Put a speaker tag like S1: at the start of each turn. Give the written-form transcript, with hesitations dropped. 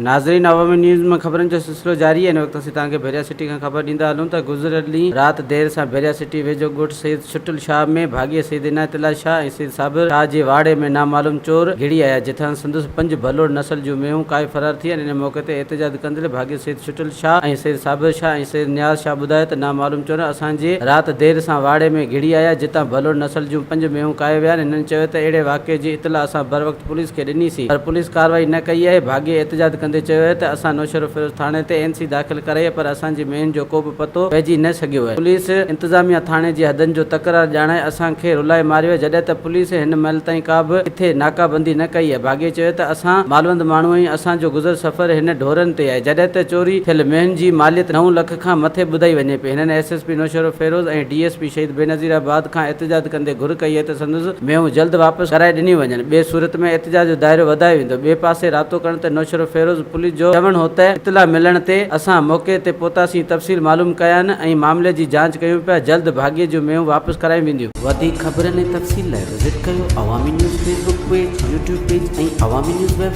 S1: नाज़रीन, अवामी न्यूज़ में खबरन जो सिलसिलो जारी है। इन वक्त असीं तव्हांखे बैरिया सिटी खां ख़बर ॾींदा हलूं त गुज़िरियल ॾींहुं राति देर सां बैरिया सिटी वेझो ॻोठ सईद शुटुल शाह में भाॻीअ सईद इनायतुल्ला शाह ऐं सईद साबिर शाह जे वाड़े में नामालूम चोर घिड़ी आया, जिथां संदसि 5 भलोड़ नस्ल जूं मेहूं काए फरार थी आहिनि। इन मौक़े ते एहतजाज कंदे भाॻीअ सईद शुटुल शाह ऐं सईद साबिर शाह ऐं सईद नियाज़ शाह ॿुधायो त नामालूम चोर असांजे राति देर सां वाड़े में घिड़ी आया, जितां भलोड़ नस्ल जूं 5 मेहूं काए विया आहिनि। इन्हनि चयो त अहिड़े वाक़े जी इतला असां बर वक़्तु पुलिस खे ॾिनीसीं, पर पुलिस कार्रवाई न कई आहे। भाॻीअ एहतजाज कंदे चयो आहे त असां नौशरो फिरोज़ थाणे ते एनसी दाख़िल कराई आहे, पर असांजी मेहन जो को बि पतो पइजी न सघियो आहे। पुलिस इंतज़ामिया थाणे जी हदनि जो तकरार ॼाणाए असांखे रुलाए मारियो आहे, जॾहिं त पुलिस हिन महिल ताईं का बि किथे नाकाबंदी न कई आहे। भाॻीअ चयो त असां मालवंद माण्हू आहियूं, असांजो गुज़र सफ़र हिन ढोरनि ते आहे, जॾहिं त चोरी थियल मेहन जी मालियत 9 लख खां मथे ॿुधाई वञे पई। हिननि एसएसपी नौशरो फिरोज़ ऐं डीएसपी शहीद बेनज़ीराबाद खां एहतजाज कंदे घुर कई आहे त संदसि मेहूं जल्द वापसि कराए ॾिनी वञनि, ॿिए सूरत में एहतजाज जो दाइरो वधायो वेंदो। ॿिए पासे रातो करण ते नौशरो फिरोज़ पुलिस जो चवणु हो त इतला मिलण ते असां मौक़े ते पहुतासीं, तफ़सील मालूम कया आहिनि ऐं मामले जी जांच कयूं पिया, जल्द भाॻीअ जूं मेहूं वापसि कराई वेंदियूं। वधीक ख़बरनि ऐं तफ़सील लाइ विज़िट कयो अवामी news Facebook page, YouTube page ऐं अवामी न्यूज़ वेब।